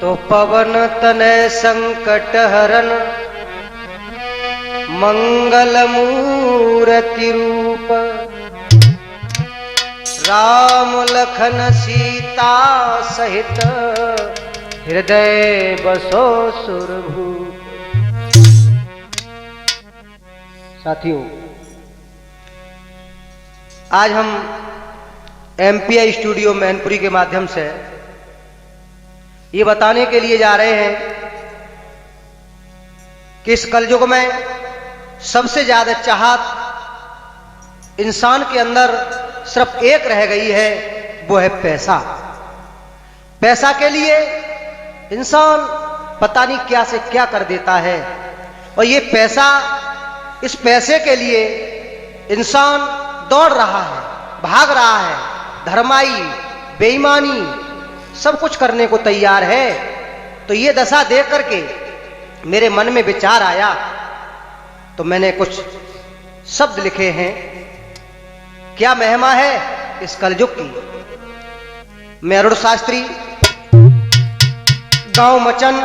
तो पवन तनय संकट हरन मंगल मूर्ति रूप राम लखन सीता सहित हृदय बसो सुरभूप। साथियों, आज हम एमपीआई स्टूडियो मैनपुरी के माध्यम से ये बताने के लिए जा रहे हैं कि इस कलयुग में सबसे ज्यादा चाहत इंसान के अंदर सिर्फ एक रह गई है, वो है पैसा। पैसा के लिए इंसान पता नहीं क्या से क्या कर देता है, और ये पैसा, इस पैसे के लिए इंसान दौड़ रहा है, भाग रहा है, धर्माई, बेईमानी सब कुछ करने को तैयार है। तो ये दशा देख करके मेरे मन में विचार आया, तो मैंने कुछ शब्द लिखे हैं। क्या महिमा है इस कलयुग की। मैं अरुण शास्त्री, गांव मचन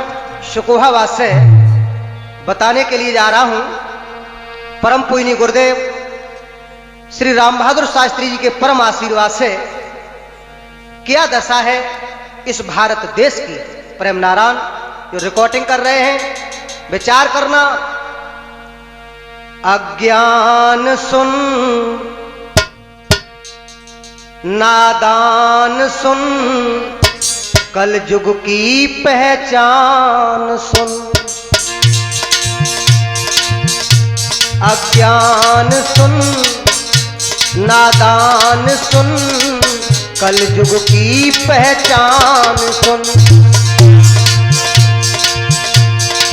शुकोहाबाद से बताने के लिए जा रहा हूं। परम पूजनीय गुरुदेव श्री राम बहादुर शास्त्री जी के परम आशीर्वाद से क्या दशा है इस भारत देश की। प्रेम नारायण जो रिकॉर्डिंग कर रहे हैं, विचार करना। अज्ञान सुन, नादान सुन, कलयुग की पहचान सुन। अज्ञान सुन, नादान सुन, कलयुग की पहचान सुन।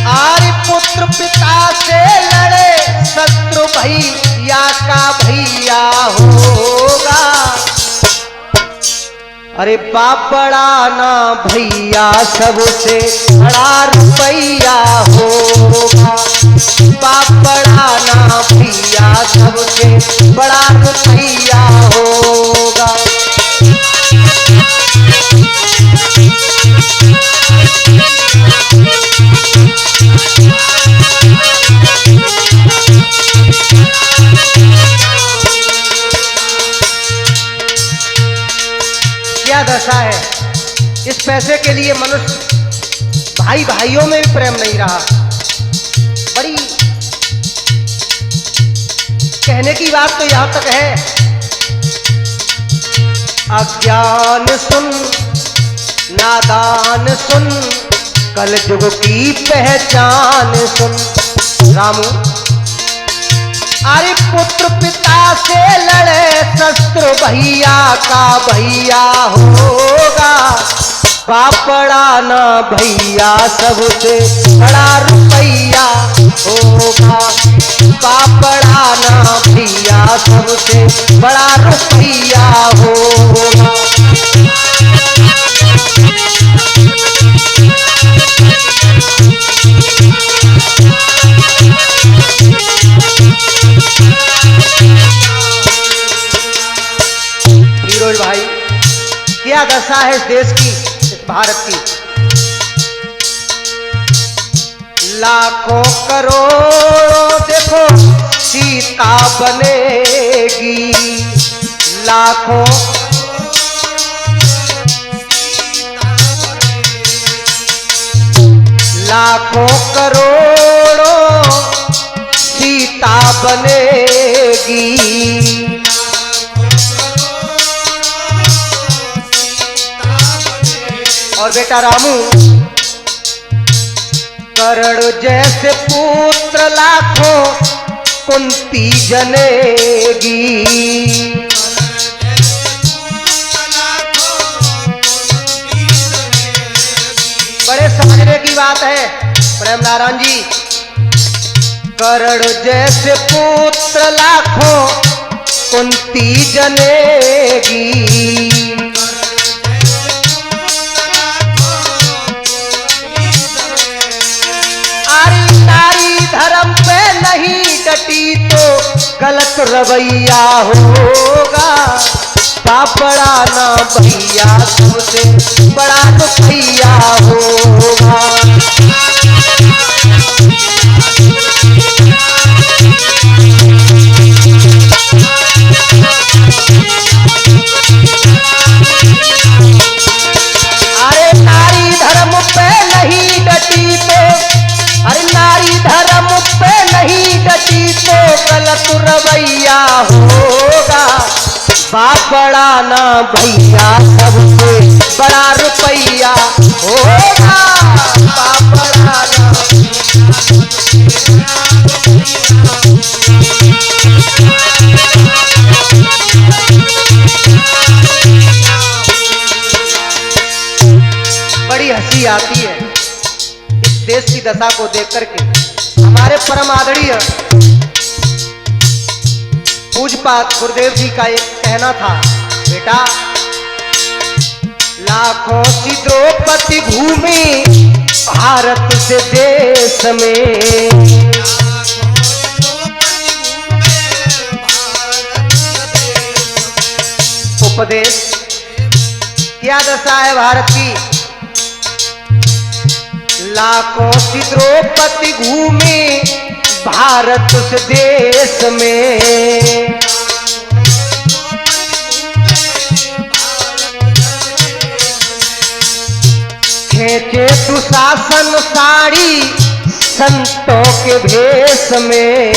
आर्य पुत्र पिता से लड़े, शत्रु भैया का भैया होगा। अरे बाप बड़ा ना भैया सबसे बड़ा रुपैया होगा। बाप बड़ा ना भैया सबसे बड़ा रुपैया होगा। क्या दशा है इस पैसे के लिए। मनुष्य भाई भाइयों में भी प्रेम नहीं रहा। बड़ी कहने की बात तो यहां तक है। अज्ञान सुन, नादान सुन, कलयुग की पहचान सुन। रामू, अरे पुत्र पिता से लड़े, शत्रु भैया का भैया होगा। बापड़ा ना भैया सबसे बड़ा रुपैया होगा। बापड़ा ना भैया सबसे बड़ा रुपैया होगा। फिरोज भाई, क्या दशा है इस देश की, इस भारत की। लाखों करोड़ों देखो सीता बनेगी। लाखों लाखों करोड़ों सीता बनेगी। और बेटा रामू, कर्ण जैसे पुत्र लाखों कुंती जनेगी। बड़े समझने की बात है प्रेम नारायण जी। कर्ण जैसे पुत्र लाखों कुंती जनेगी। धर्म पे नहीं डटी तो गलत रवैया होगा। पापड़ा ना भैया सबसे बड़ा रुपया होगा। अरे नारी धर्म पे नहीं डटी तो, अरे नारी धर्म पे नहीं डटी तो गलत रवैया होगा। पापड़ा ना भैया सबसे बड़ा रुपया होगा। पापड़ा ना बड़ी हंसी आती है इस देश की दशा को देख करके। हमारे परम आदरणीय पूज्यपाद गुरुदेव जी का एक कहना था, बेटा लाखों सी द्रौपदी घूमी भारत से देश में। उपदेश क्या दशा है भारत की। लाखों सी द्रौपदी घूमी भारत से देश में। खेचे सुशासन साड़ी संतों के भेष में।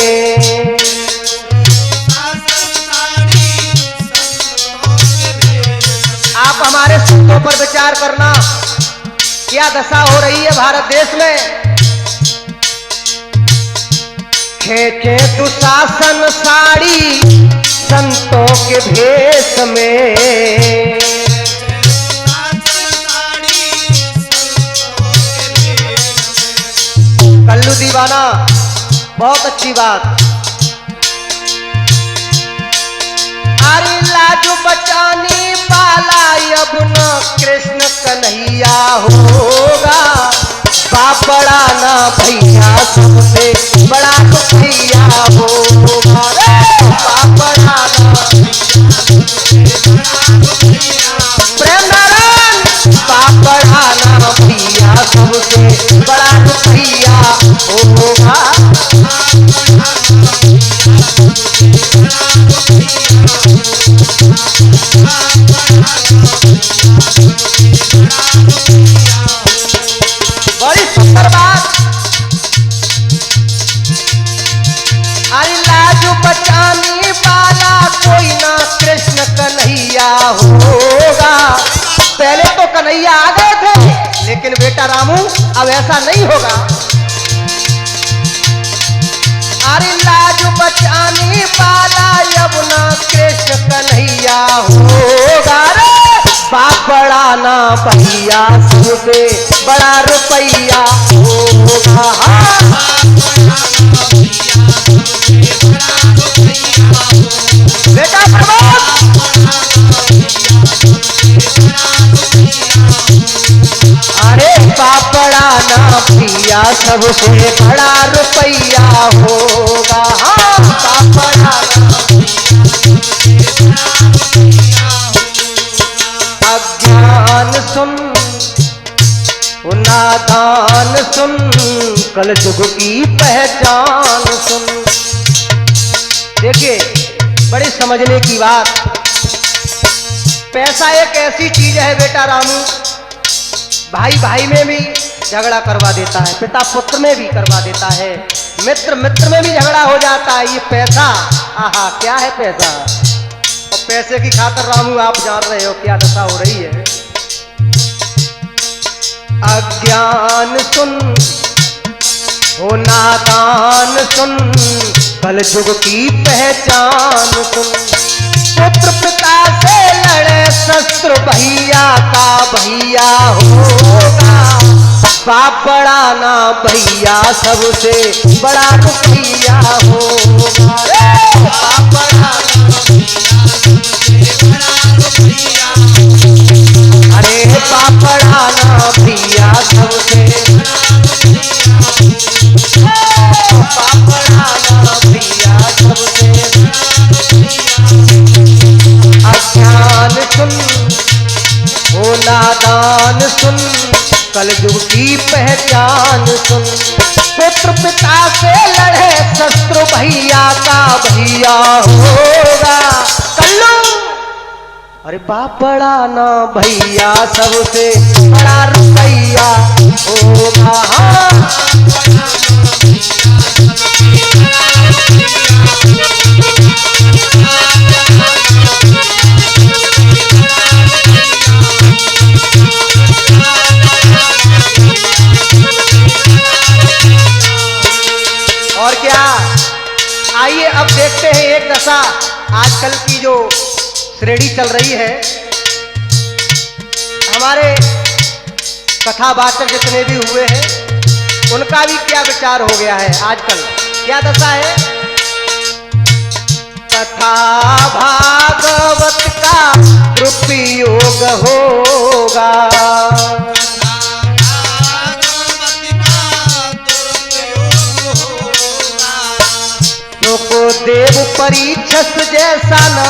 आप हमारे संतों पर विचार करना, क्या दशा हो रही है भारत देश में। खेचे दुशासन साड़ी संतों के भेष में। कल्लू दीवाना बहुत अच्छी बात। अरे लाजो बचाने वाला अब न कृष्ण कन्हैया होगा। पापड़ा ना भैया सबसे बड़ा रुपया होगा। पापड़ा ना प्रेम नारायण, पापड़ा ना भैया सबसे बड़ा रुपया होगा। बड़ी सुंदर बात। अरे लाज बचाने वाला कोई ना कृष्ण कन्हैया होगा। पहले तो कन्हैया आ गए थे, लेकिन बेटा रामू अब ऐसा नहीं होगा। अरे लाज बचाने वाला अब ना कृष्ण कन्हैया होगा। पापड़ा ना भैया सबसे बड़ा रुपया होगा। बेटा अरे पापड़ा ना भैया सबसे बड़ा रुपया होगा। पापड़ा अज्ञान सुन नादान सुन, कल युग की पहचान सुन। देखिए बड़ी समझने की बात। पैसा एक ऐसी चीज है बेटा रामू, भाई भाई में भी झगड़ा करवा देता है, पिता पुत्र में भी करवा देता है, मित्र मित्र में भी झगड़ा हो जाता है। ये पैसा, आहा क्या है पैसा। और पैसे की खातिर रामू आप जान रहे हो क्या दशा हो रही है। अज्ञान सुन हो नादान सुन, कल युग की पहचान सुन। पुत्र पिता से लड़े शस्त्र भैया का भैया होगा। पापड़ा ना भैया सबसे बड़ा रुपया होगा। पापड़ा अरे पापड़ा ना भैया सबसे पापड़ा ना भैया सबसे। अज्ञान युग की पहचान सुन। पुत्र पिता से लड़े शत्रु भैया का भैया होगा। कल्लू अरे बाप बड़ा ना भैया सबसे बड़ा रुपैया होगा। और क्या, आइए अब देखते हैं एक दशा आजकल की जो श्रेणी चल रही है। हमारे कथावाचक जितने भी हुए हैं उनका भी क्या विचार हो गया है आजकल, क्या दशा है। कथा भागवत का दुरुपयोग होगा। को देव परीक्षस जैसा न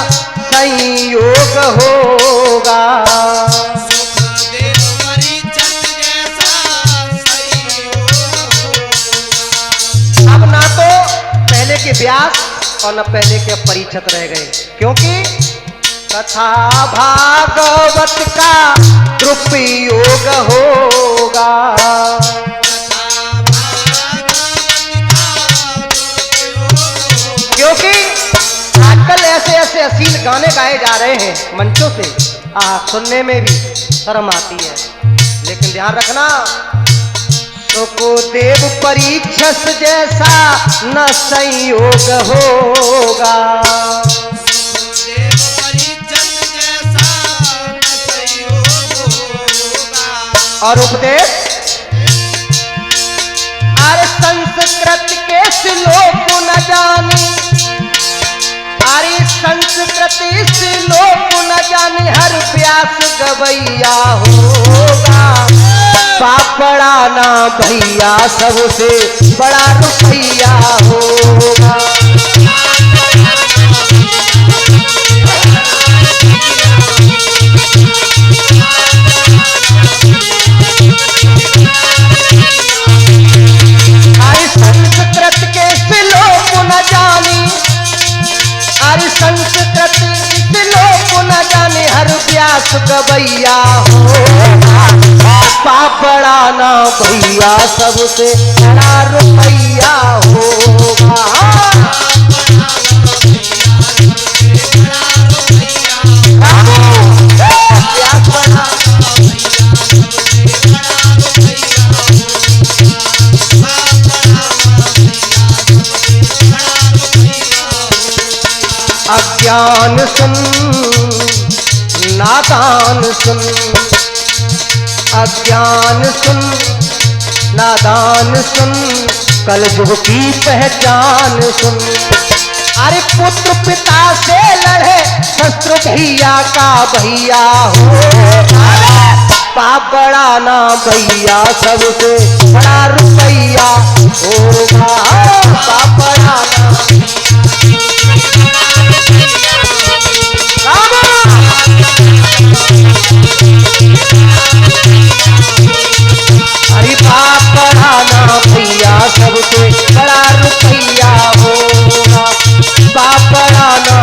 संयोग होगा। अब ना तो पहले के व्यास और न पहले के परीक्षित रह गए, क्योंकि कथा भागवत का दुरुपयोग होगा। क्योंकि आजकल ऐसे ऐसे अश्लील गाने गाए जा रहे हैं मंचों से, सुनने में भी शर्म आती है। लेकिन ध्यान रखना, को देव परीक्षस जैसा न संयोग होगा। और उपदेश, अरे संस्कृत के श्लोक न जाने, अरे संस्कृति श्लोक न जाने हर व्यास गवैया होगा। पापड़ा ना भैया सबसे बड़ा रुपैया होगा। अरे संस्कृत के श्लोक न जानी, अरे संस्कृत श्लोक न जाने हर व्यास गवैया होगा। पापड़ा ना भैया सबसे बड़ा रुपैया होगा। अज्ञान सुन नादान सुन, अज्ञान सुन नादान सुन, कल युग की पहचान सुन। अरे पुत्र पिता से लड़े शत्रु भैया का भैया होगा। पाप बड़ा ना भैया सबसे बड़ा रुपैया होगा। पाप बड़ा ना अरे पाप बढ़ाना भैया सबसे बड़ा रुपैया होगा। पाप बढ़ाना